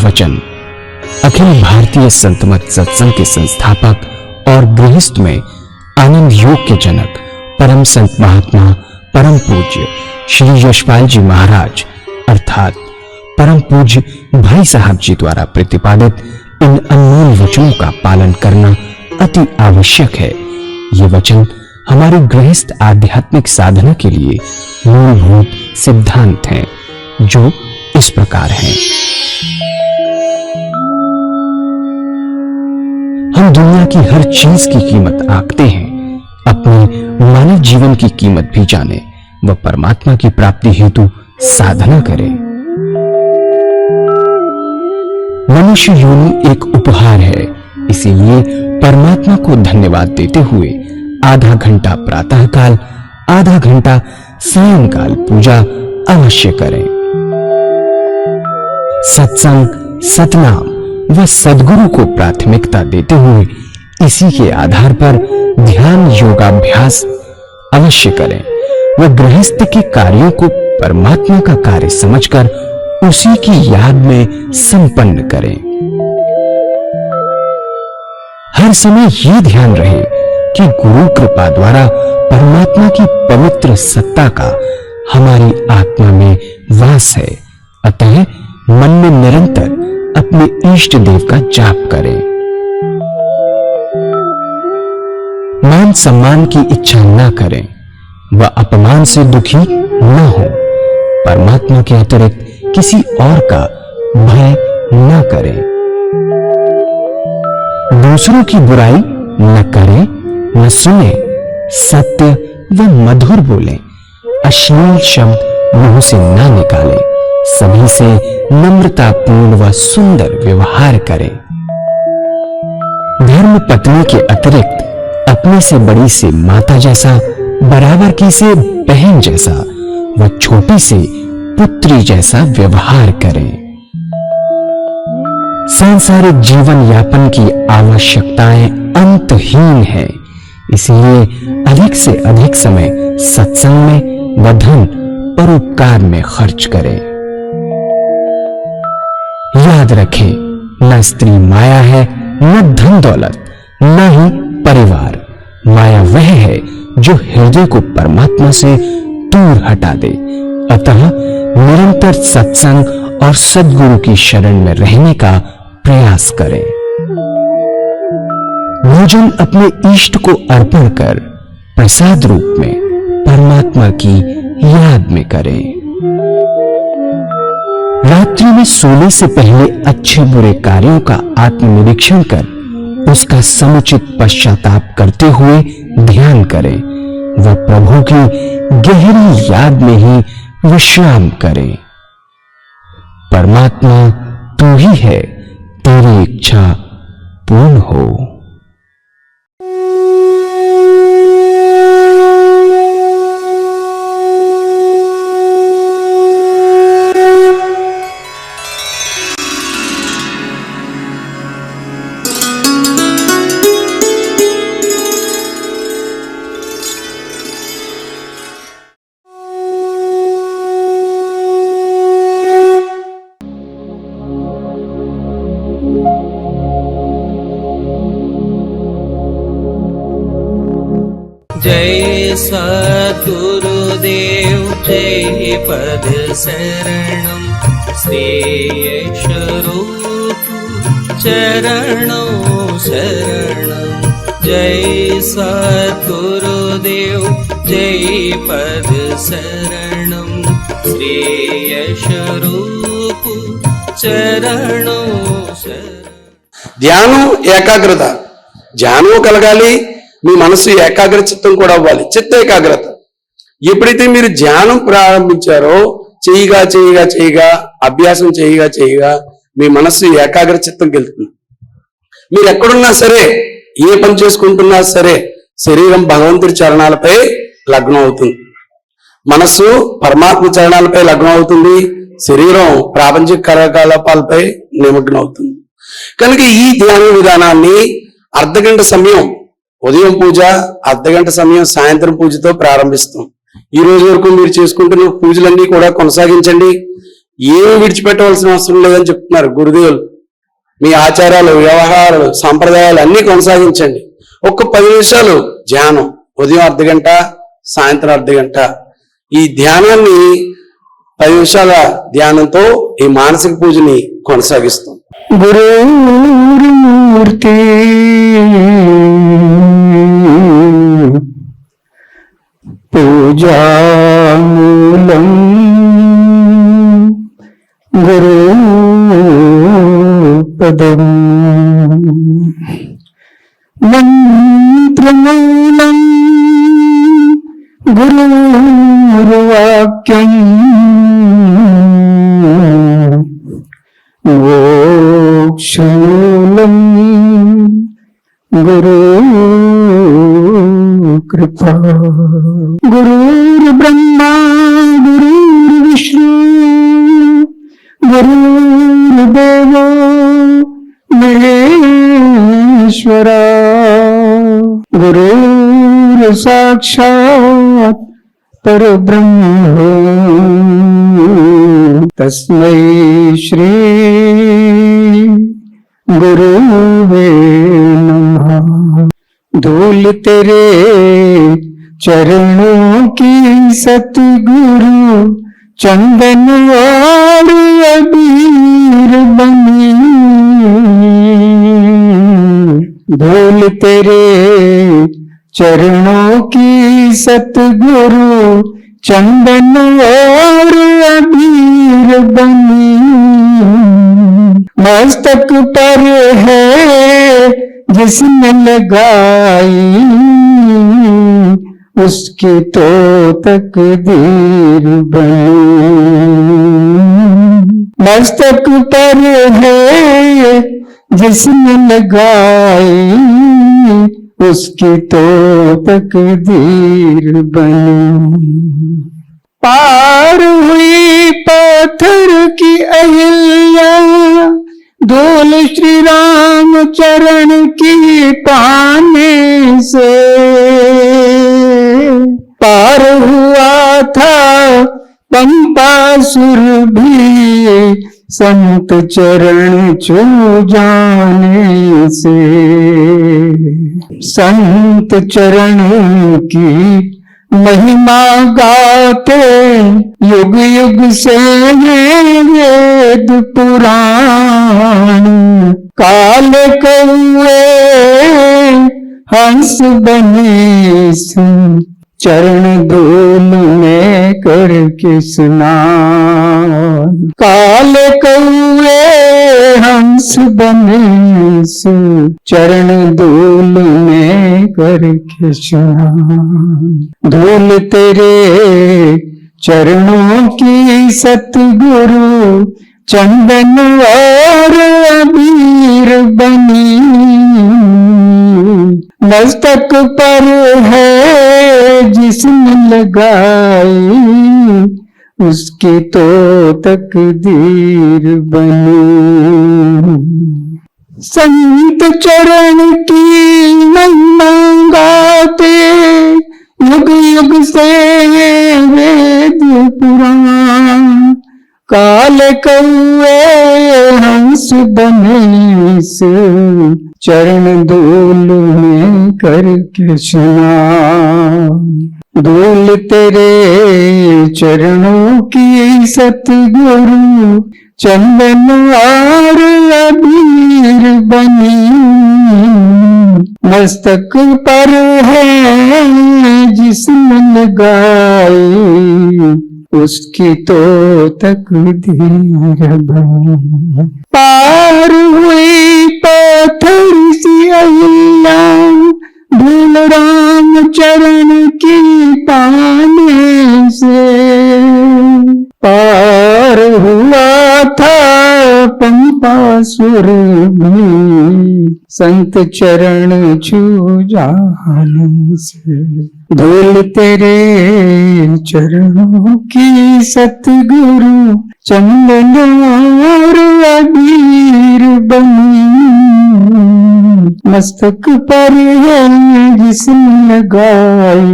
वचन अखिल भारतीय संत मत सत्संग के संस्थापक और गृहस्थ में आनंद योग के जनक परम संत महात्मा परम पूज्य श्री यशपाल जी महाराज अर्थात परम पूज्य भाई साहब जी द्वारा प्रतिपादित इन अनमोल वचनों का पालन करना अति आवश्यक है। ये वचन हमारी गृहस्थ आध्यात्मिक साधना के लिए मूलभूत सिद्धांत हैं, जो इस प्रकार हैं। हम दुनिया की हर चीज की कीमत आंकते हैं, अपने मानव जीवन की कीमत भी जाने व परमात्मा की प्राप्ति हेतु साधना करें। मनुष्य योनि एक उपहार है, इसीलिए परमात्मा को धन्यवाद देते हुए आधा घंटा प्रातःकाल, आधा घंटा सायंकाल पूजा अवश्य करें। सत्संग, सतनाम व सद्गुरु को प्राथमिकता देते हुए इसी के आधार पर ध्यान योगाभ्यास अवश्य करें व गृहस्थ के कार्यों को परमात्मा का कार्य समझकर उसी की याद में संपन्न करें। हर समय ये ध्यान रहे कि गुरु कृपा द्वारा परमात्मा की पवित्र सत्ता का हमारी आत्मा में वास है, अतः मन में निरंतर अपने इष्ट देव का जाप करें। मान सम्मान की इच्छा न करें व अपमान से दुखी न हो। परमात्मा के अतिरिक्त किसी और का भय न करें। दूसरों की बुराई न करें, न सुने, सत्य व मधुर बोलें, अश्लील शब्द मुंह से न निकालें, सभी से नम्रतापूर्ण व सुंदर व्यवहार करें। धर्म पत्नी के अतिरिक्त अपने से बड़ी से माता जैसा, बराबर की से बहन जैसा व छोटी से पुत्री जैसा व्यवहार करें। सांसारिक जीवन यापन की आवश्यकताएं अंतहीन है, इसलिए अधिक से अधिक समय सत्संग में व धन परोपकार में खर्च करें। याद रखें, न स्त्री माया है, न धन दौलत, न ही परिवार। माया वह है जो हृदय को परमात्मा से दूर हटा दे। अतः निरंतर सत्संग और सद्गुरु की शरण में रहने का प्रयास करें। भोजन अपने इष्ट को अर्पण कर प्रसाद रूप में परमात्मा की याद में करें। रात्रि में सोने से पहले अच्छे बुरे कार्यों का आत्मनिरीक्षण कर उसका समुचित पश्चाताप करते हुए ध्यान करें व प्रभु की गहरी याद में ही विश्राम करें। परमात्मा तू ही है, तेरी इच्छा पूर्ण हो। जय सद्गुरुदेव जय पद शरणम श्री यशरूप चरणों शरणम। जय सद्गुरुदेव जय पद शरणम श्री यशरूप चरणों शरणम। ధ్యానం ఏకాగ్రత, ధ్యానం కలగాలి, మీ మనసు ఏకాగ్ర చిత్తం కూడా అవ్వాలి, చిత్త ఏకాగ్రత. ఎప్పుడైతే మీరు ధ్యానం ప్రారంభించారో చేయగా చేయగా చేయగా అభ్యాసం చేయగా చేయగా మీ మనసు ఏకాగ్ర చిత్తంకి వెళ్తుంది. మీరు ఎక్కడున్నా సరే, ఏ పని చేసుకుంటున్నా సరే శరీరం భగవంతుడి చరణాలపై లగ్నం అవుతుంది, మనస్సు పరమాత్మ చరణాలపై లగ్నం అవుతుంది, శరీరం ప్రాపంచిక కార్యకలాపాలపై నిమగ్నం అవుతుంది. కనుక ఈ ధ్యాన విధానాన్ని అర్ధగంట సమయం ఉదయం పూజ, అర్ధగంట సమయం సాయంత్రం పూజతో ప్రారంభిస్తాం. ఈ రోజు వరకు మీరు చేసుకుంటున్న పూజలన్నీ కూడా కొనసాగించండి. ఏమి విడిచిపెట్టవలసిన అవసరం లేదని చెప్తున్నారు గురుదేవులు. మీ ఆచారాలు, వ్యవహారాలు, సాంప్రదాయాలు అన్నీ కొనసాగించండి. ఒక్క 10 నిమిషాలు ధ్యానం, ఉదయం అర్ధగంట, సాయంత్రం అర్ధగంట. ఈ ధ్యానాన్ని 10 నిమిషాల ధ్యానంతో ఈ మానసిక పూజని కొనసాగిస్తాం. గురుమూర్తి పూజామూలం గురుపదం మంత్రమూలం గురువాక్యం మోక్షమూలం గురు కృపా. గురుర్ బ్రహ్మా గురుర్ విష్ణు గురుర్దేవో మహేశ్వర గురుర్ సాక్షాత్ పరబ్రహ్మ తస్మై శ్రీ गुरुवे नमः। धूल तेरे चरणों की सतगुरु चंदन और अबीर बनी। धूल तेरे चरणों की सतगुरु चंदन और अबीर बनी। मस्तक पर है जिसने लगाई उसकी तो तकदीर बनी। मस्तक पर है जिसने लगाई उसकी तो तकदीर बनी। पार हुई पत्थर की अहिल्या धूल श्री राम चरण की पाने से। पार हुआ था पंपासुर भी संत चरण छू जाने से। संत चरण की महिमा गाते युग युग से वेद पुराण। काल कौए हंस बने चरण धूल में करके स्नान। काल कौए हंस बने चरण धूल में करके स्नान। धूल तेरे चरणों की सतगुरु चंदन और अबीर बनी। मस्तक पर है जिसने लगाई उसकी तो तकदीर बनी। संत चरण की महिमा गाते युग युग से वेद पुराण। काल कौए हंस बने चरण धूल में करके स्नान। धूल तेरे चरणों की सतगुरु चंदन और अबीर बनी। मस्तक पर है जिसने लगाई उसकी तो तकदीर बनी। पार हुई पत्थर सी अहिल्या धूल राम चरण की पाने से। पार हुआ था पंपासुर भी संत चरण छू जाने से। धूल तेरे चरणों की सतगुरु चंदन और अबीर बनी। मस्तक पर है जिसने लगाई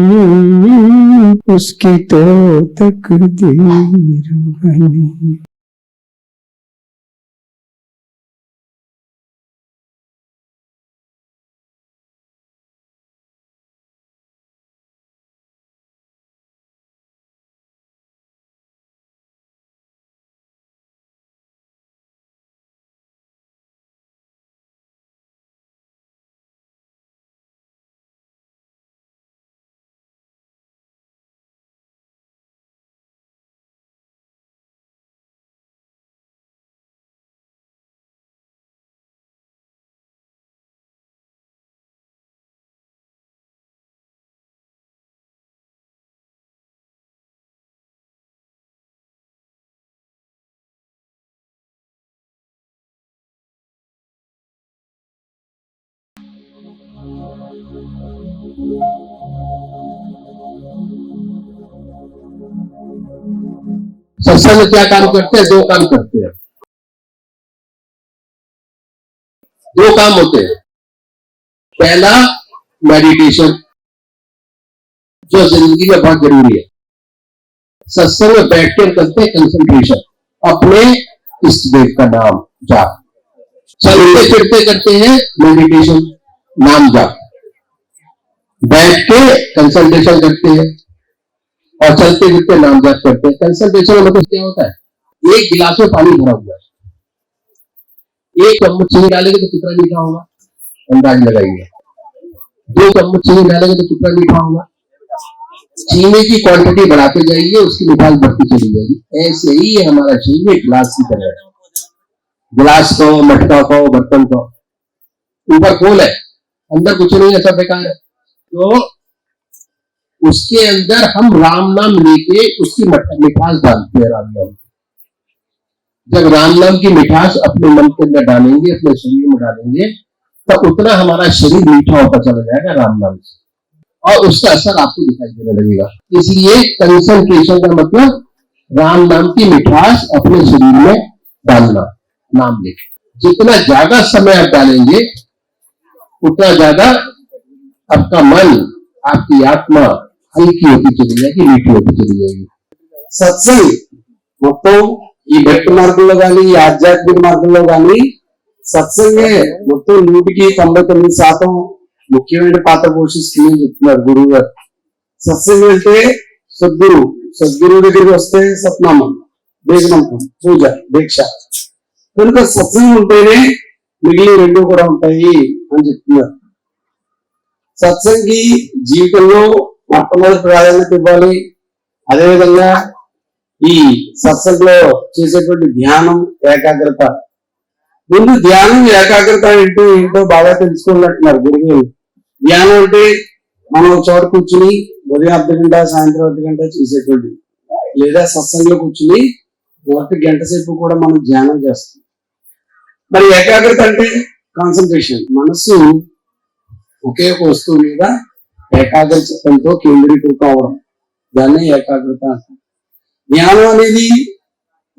उसकी तो तकदीर बनी। सत्संग में क्या काम करते हैं? दो काम करते हैं, दो काम होते हैं। पहला मेडिटेशन, जो जिंदगी में बहुत जरूरी है। सत्संग में बैठकर करते हैं कंसंट्रेशन, अपने इष्ट देव का नाम जाप। चलते फिरते करते हैं मेडिटेशन, नाम जाप। बैठ के कंसंट्रेशन करते हैं और चलते फिरते नाम जाप करते हैं। कंसंट्रेशन में मतलब क्या होता है? एक गिलास में पानी भरा हुआ है, एक चम्मच चीनी डालेंगे तो कितना मीठा होगा? अंदाज लगाइए। 2 चम्मच चीनी डालेंगे तो कितना मीठा होगा? चीनी की क्वांटिटी बढ़ाते जाइए, उसकी मिठास बढ़ती चली जाएगी। ऐसे ही है हमारा जीवन, एक गिलास की तरह है। गिलास को, मटका को, बर्तन को, ऊपर खोल है, अंदर कुछ नहीं है, सब बेकार है। तो उसके अंदर हम राम नाम लेके उसकी मिठास डालते हैं। राम नाम, जब राम नाम की मिठास अपने मन के अंदर डालेंगे, अपने शरीर में डालेंगे, तो उतना हमारा शरीर मीठा होता चला जाएगा राम नाम से, और उसका असर आपको दिखाई देने लगेगा। इसलिए कंसंट्रेशन का मतलब राम नाम की मिठास अपने शरीर में डालना, नाम लेके। जितना ज्यादा समय आप डालेंगे, उतना ज्यादा आपका मन, आपकी आत्मा हल्की होती चली जाएगी, मीठी होती चली जाएगी। సత్సంగ్ మొత్తం ఈ భక్తి మార్గంలో కానీ ఈ ఆధ్యాత్మిక మార్గంలో కానీ సత్సంగే మొత్తం 99% ముఖ్యమైన పాత్ర పోషిస్తుందని చెప్తున్నారు గురువు గారు. సత్సంగ్ వెళ్తే సద్గురువు దగ్గరికి వస్తే సత్నామం, వేదమంత్రం, పూజ, దీక్ష. కనుక సత్సంగం ఉంటేనే మిగిలిన రెండు కూడా ఉంటాయి అని చెప్తున్నారు. సత్సంగి జీవితంలో మొట్టమొదటి ప్రాధాన్యత ఇవ్వాలి. అదేవిధంగా ఈ సత్సంగంలో చేసేటువంటి ధ్యానం, ఏకాగ్రత. ముందు ధ్యానం, ఏకాగ్రత ఏంటో బాగా తెలుసుకోవాలంటున్నారు గురువులు. ధ్యానం అంటే మనం చోట కూర్చుని ఉదయం అర్ధగంట, సాయంత్రం అర్ధగంట చేసేటువంటి, లేదా సత్సంగంలో కూర్చుని 1 గంట సేపు కూడా మనం ధ్యానం చేస్తాం. మరి ఏకాగ్రత అంటే కాన్సన్ట్రేషన్, మనస్సు ఒకే ఒక వస్తువు మీద ఏకాగ్ర చిత్తంతో కేంద్రీకృతం అవడం, దాన్ని ఏకాగ్రత అంటాం. ధ్యానం అనేది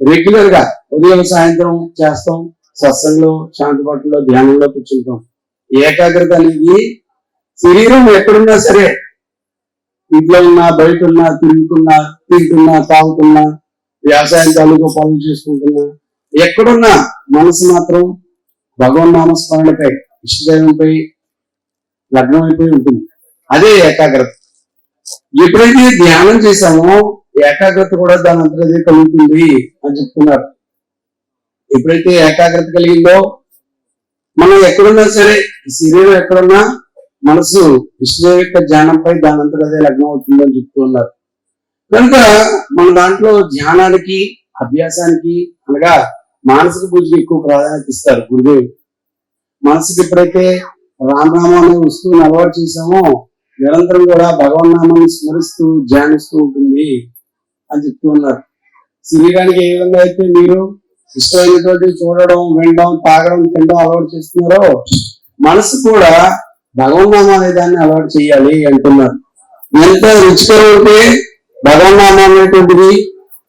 రెగ్యులర్ గా ఉదయం సాయంత్రం చేస్తాం, సత్సంగంలో శాంతిపాటులో ధ్యానంలో కూర్చుంటాం. ఏకాగ్రత అనేది శరీరం ఎక్కడున్నా సరే, ఇంట్లో ఉన్నా, బయట ఉన్నా, తిరుగుతున్నా, తింటున్నా, తాగుతున్నా, వ్యవసాయం తాలూకు పనులు చేసుకుంటున్నా, ఎక్కడున్నా మనసు మాత్రం భగవన్ నామస్మరణపై, ఇష్టదైవంపై లగ్నం అయిపోయి ఉంటుంది. అదే ఏకాగ్రత. ఎప్పుడైతే ధ్యానం చేశామో ఏకాగ్రత కూడా దాని అంతటా కలుగుతుంది అని చెప్తున్నారు. ఎప్పుడైతే ఏకాగ్రత కలిగిందో మనం ఎక్కడున్నా సరే, శరీరం ఎక్కడున్నా మనసు విష్ణు యొక్క ధ్యానంపై దాని అంతటా అదే లగ్నం అవుతుంది అని చెప్తూ ఉన్నారు. కనుక మన దాంట్లో ధ్యానానికి, అభ్యాసానికి అనగా మానసిక పూజకి ఎక్కువ ప్రాధాన్యత ఇస్తారు గురుదేవుడు. మనసుకి ఎప్పుడైతే రామనామం అనే వస్తువుని అలవాటు చేసామో నిరంతరం కూడా భగవన్నామాన్ని స్మరిస్తూ ధ్యానిస్తూ ఉంటుంది అని చెప్తూ ఉన్నారు. శరీరానికి ఏ విధంగా అయితే మీరు ఇష్టమైనటువంటి చూడడం, వినడం, తాగడం, తినడం అలవాటు చేస్తున్నారో, మనసు కూడా భగవన్నామం అనే దాన్ని అలవాటు చేయాలి అంటున్నారు. ఎంత రుచికరం ఉంటే భగవన్నామం అనేటువంటిది,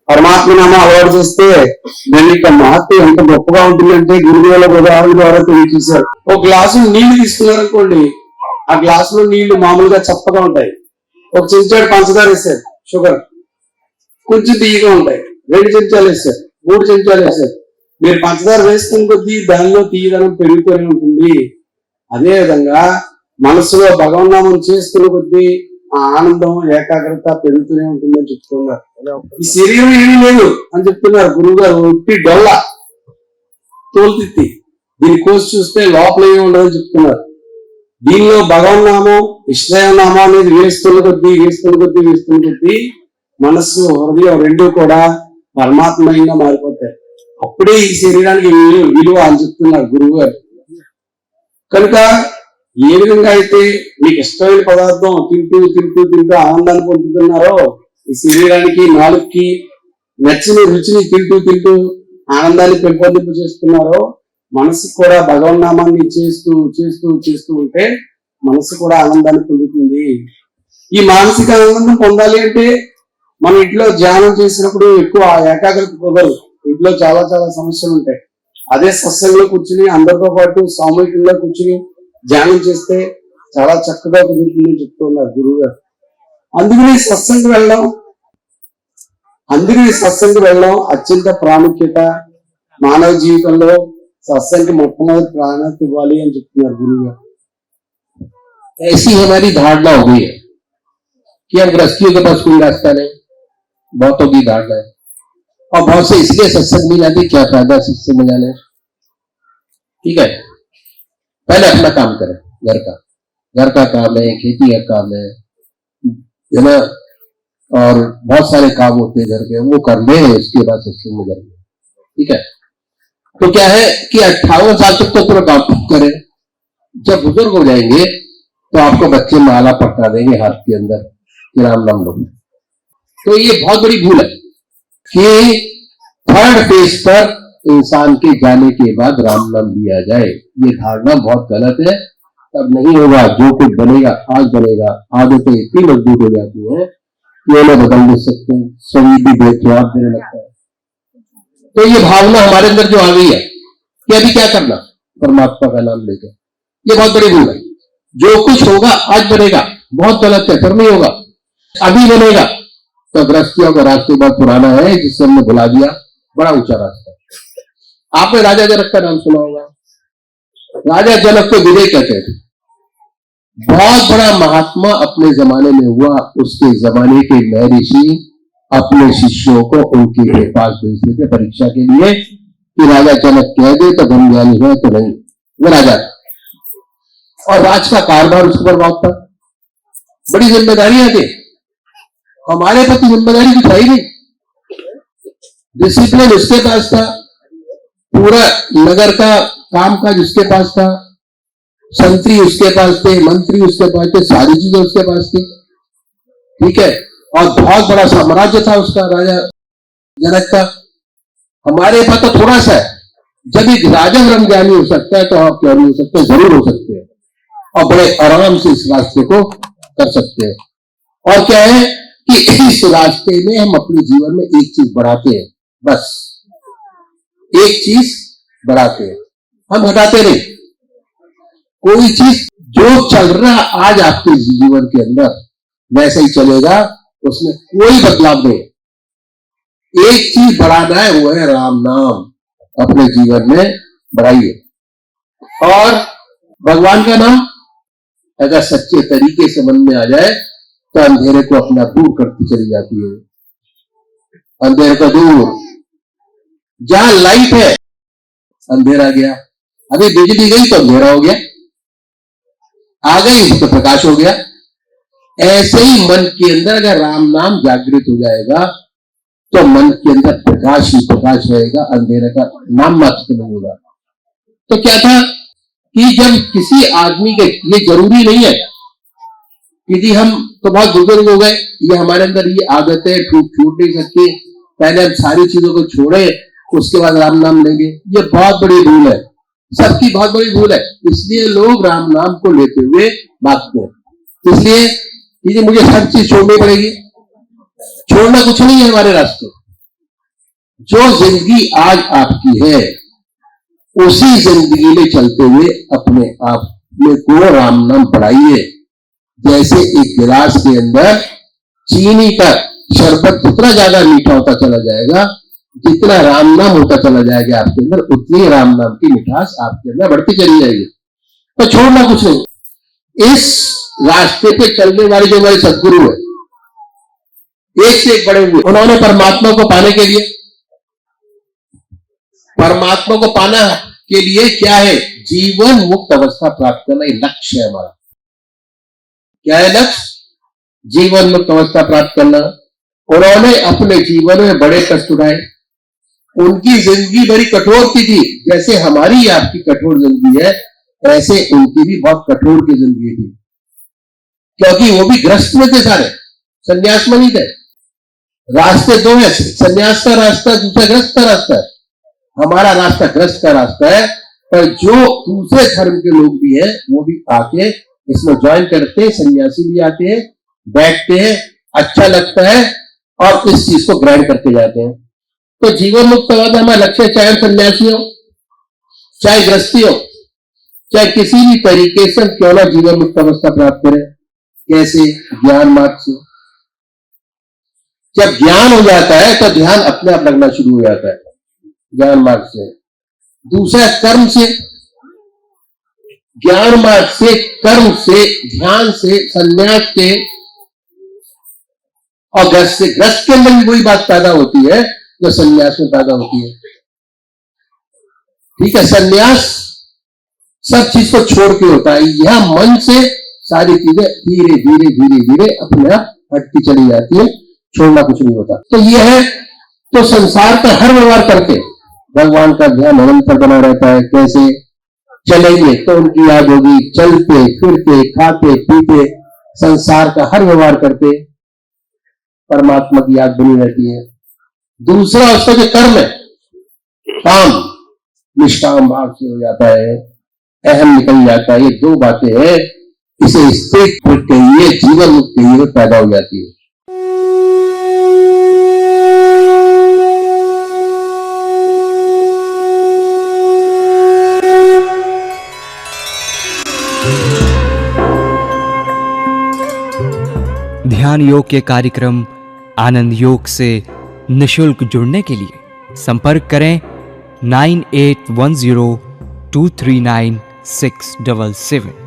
పరమాత్మ నామం అలవాటు చేస్తే దాని యొక్క మహత్వం ఎంత గొప్పగా ఉంటుందంటే గురుదేవుల ఉదాహరణ ద్వారా తెలియజేశారు. ఒక గ్లాసు నీళ్లు తీసుకున్నారనుకోండి, ఆ గ్లాసులో నీళ్లు మామూలుగా చప్పగా ఉంటాయి. ఒక చెంచాడు పంచదార వేశారు, షుగర్, కొంచెం తీయగా ఉంటాయి. 2 చెంచాలు వేశారు, 3 చెంచాలు వేశారు. మీరు పంచదార వేస్తున్న కొద్దీ దానిలో తీయదనం పెరుగుతూనే ఉంటుంది. అదే విధంగా మనసులో భగవన్నామం చేస్తున్న కొద్దీ ఆ ఆనందం, ఏకాగ్రత పెరుగుతూనే ఉంటుందని చెప్తున్నారు. ఈ శరీరం ఏమీ లేదు అని చెప్తున్నారు గురువు గారు. ఉట్టి డొల్ల, తోలుతిత్తి, దీన్ని కోసి చూస్తే లోపల ఏమి ఉండదని చెప్తున్నారు. దీనిలో భగవన్నామం, ఇష్టనామం అనేది వేస్తున్న కొద్దీ మనస్సు, హృదయం రెండు కూడా పరమాత్మయంగా మారిపోతాయి. అప్పుడే ఈ శరీరానికి విలువ అని చెప్తున్నారు గురువు గారు. కనుక ఏ విధంగా అయితే మీకు ఇష్టమైన పదార్థం తింటూ ఆనందాన్ని పొందుతున్నారో, ఈ శరీరానికి, నాలుగుకి నచ్చిన రుచిని తింటూ ఆనందాన్ని పెంపొందింపు చేస్తున్నారో, మనసుకు కూడా భగవన్నామాన్ని చేస్తూ ఉంటే మనసు కూడా ఆనందాన్ని పొందుతుంది. ఈ మానసిక ఆనందం పొందాలి అంటే మనం ఇంట్లో ధ్యానం చేసినప్పుడు ఎక్కువ ఏకాగ్రత కుదరదు. ఇంట్లో చాలా చాలా సమస్యలు ఉంటాయి. అదే సత్సంగంలో కూర్చుని అందరితో పాటు సామూహికంగా కూర్చుని ధ్యానం చేస్తే చాలా చక్కగా కుదురుతుందని చెప్తూ ఉన్నారు గురువు గారు. అందుకని సత్సంగం వెళ్ళడం అత్యంత ప్రాముఖ్యత. మానవ జీవితంలో సత్సంగం మొట్టమొదటి ప్రాధాన్యత ఇవ్వాలి అని చెప్తున్నారు గురువు గారు. ऐसी हमारी धारणा हो गई है कि हम गृहस्थियों के पास कोई रास्ता नहीं, बहुतों की धारणा है। और बहुत से इसलिए सत्संग में जाते, क्या फायदा सत्संग में जाने। ठीक है, पहले अपना काम करें, घर का काम है, खेती का काम है ना, और बहुत सारे काम होते हैं घर के, वो कर ले, इसके बाद सत्संग में जाएंगे। ठीक है, तो क्या है कि 58 साल तक तो पूरा काम करें। जब बुजुर्ग हो जाएंगे तो आपको बच्चे माला पकड़ा देंगे हाथ के अंदर कि राम नाम लो। तो ये बहुत बड़ी भूल है कि थर्ड फेज पर इंसान के जाने के बाद राम नाम लिया जाए। ये धारणा बहुत गलत है। तब नहीं होगा। जो कुछ बनेगा आज बनेगा। आदतें इतनी मजबूत हो जाती हैं कि उन्हें बदल नहीं सकते। शरीर भी बेख्याल देने लगता है। तो ये भावना हमारे अंदर जो आ गई है कि अभी क्या करना, परमात्मा का नाम लेकर, ये बहुत बड़ी भूल है। जो कुछ होगा आज बनेगा, बहुत गलत है। फिर नहीं होगा, अभी बनेगा। तो गृहस्थियों का रास्ते बहुत पुराना है जिससे हमने भुला दिया। बड़ा ऊंचा रास्ता। आपने राजा जनक का नाम सुना होगा। राजा जनक को विवेक कहते थे। बहुत बड़ा महात्मा अपने जमाने में हुआ। उसके जमाने के महर्षि अपने शिष्यों को उनके पास भेजते थे परीक्षा के लिए कि राजा जनक कह दे तो ब्रह्म ज्ञानी है, तो नहीं वो राजा। और राज का कारभार उसके ऊपर बहुत था। बड़ी जिम्मेदारियां थी। हमारे प्रति जिम्मेदारी दिखाई नहीं। डिसिप्लिन उसके पास था। पूरा नगर का काम काज उसके पास था। संतरी उसके पास थे, मंत्री उसके पास थे, सारी चीजें उसके पास थी। ठीक है, और बहुत बड़ा साम्राज्य था उसका, राजा जनक का। हमारे पास तो थोड़ा सा है। जब एक राजा ब्रह्म ज्ञानी हो सकता है तो आप क्यों नहीं हो सकते? जरूर हो सकते हैं, और बड़े आराम से इस रास्ते को कर सकते हैं। और क्या है कि इस रास्ते में हम अपने जीवन में एक चीज बढ़ाते हैं, बस एक चीज बढ़ाते हैं, हम घटाते नहीं। कोई चीज जो चल रहा आज आपके जीवन के अंदर वैसे ही चलेगा, उसमें कोई बदलाव नहीं। एक चीज बढ़ाना है, वो है राम नाम। अपने जीवन में बढ़ाइए। और भगवान का नाम अगर सच्चे तरीके से मन में आ जाए तो अंधेरे को अपना दूर करती चली जाती है। अंधेरे को दूर, जहां लाइट है अंधेरा गया। अभी बिजली गई तो अंधेरा हो गया, आ गई तो प्रकाश हो गया। ऐसे ही मन के अंदर अगर राम नाम जागृत हो जाएगा तो मन के अंदर प्रकाश ही प्रकाश रहेगा, अंधेरे का नाम मात्र नहीं होगा। तो क्या था कि जब किसी आदमी के, ये जरूरी नहीं है कि जी हम तो बहुत बुजुर्ग हो गए, ये हमारे अंदर ये आदत है, छूट नहीं सकती, पहले हम सारी चीजों को छोड़े उसके बाद राम नाम लेंगे। ये बहुत बड़ी भूल है, सबकी बहुत बड़ी भूल है। इसलिए लोग राम नाम को लेते हुए भागते हैं। इसलिए कि मुझे हर चीज छोड़नी पड़ेगी। छोड़ना कुछ नहीं है हमारे रास्ते। जो जिंदगी आज आपकी है उसी जिंदगी में चलते हुए अपने आप में को राम नाम बढ़ाइए। जैसे एक गिलास के अंदर चीनी का शरबत जितना ज्यादा मीठा होता चला जाएगा, जितना राम नाम होता चला जाएगा आपके अंदर, उतनी राम नाम की मिठास आपके अंदर बढ़ती चली जाएगी। तो छोड़ना कुछ नहीं। इस रास्ते पे चलने वाले जो हमारे सदगुरु है, एक से एक बड़े हुए, उन्होंने परमात्मा को पाने के लिए, परमात्मा को पाना के लिए क्या है? जीवन मुक्त अवस्था प्राप्त करना, ये लक्ष्य है हमारा। क्या है लक्ष्य? जीवन मुक्त अवस्था प्राप्त करना। उन्होंने अपने जीवन में बड़े कष्ट उठाए। उनकी जिंदगी बड़ी कठोर की थी। जैसे हमारी आपकी कठोर जिंदगी है, ऐसे उनकी भी बहुत कठोर की जिंदगी थी, क्योंकि वो भी ग्रस्त में थे, सारे संन्यास में नहीं थे। रास्ते दो है, संन्यास का रास्ता, दूसरा ग्रस्त का रास्ता है। हमारा रास्ता ग्रस्त का रास्ता है, पर जो दूसरे धर्म के लोग भी हैं वो भी आके इसमें ज्वाइन करते हैं। सन्यासी भी आते हैं, बैठते हैं, अच्छा लगता है, और इस चीज को ग्रहण करते जाते हैं। तो जीवन मुक्त अवस्था हमारा लक्ष्य, चाहे सन्यासी हो, चाहे गृहस्थी हो, चाहे किसी भी तरीके से क्यों ना जीवन मुक्त अवस्था प्राप्त करें। कैसे? ज्ञान मार्ग से। जब ज्ञान हो जाता है तो ध्यान अपने आप लगना शुरू हो जाता है, ज्ञान मार्ग से। दूसरा कर्म से, ज्ञान मार्ग से, कर्म से, ध्यान से, संन्यास से और ग्रस्त से। ग्रस्त के अंदर भी वही बात पैदा होती है जो संन्यास में पैदा होती है। ठीक है, संन्यास सब चीज को छोड़ के होता है। यह मन से सारी चीजें धीरे धीरे धीरे धीरे अपने आप हटती चली जाती है, छोड़ना कुछ नहीं होता। तो यह है, तो संसार का हर व्यवहार करके भगवान का ध्यान निरंतर बना रहता है। कैसे? चलेंगे तो उनकी याद होगी, चलते फिरते खाते पीते संसार का हर व्यवहार करते परमात्मा की याद बनी रहती है। दूसरा उसका जो कर्म है, काम निष्काम भाव से हो जाता है, अहम निकल जाता है। ये दो बातें हैं, इसे स्थित कहिए, जीवन मुक्त कहिए, पैदा हो जाती है। ध्यान योग के कार्यक्रम आनंद योग से निशुल्क जुड़ने के लिए संपर्क करें 9810239677।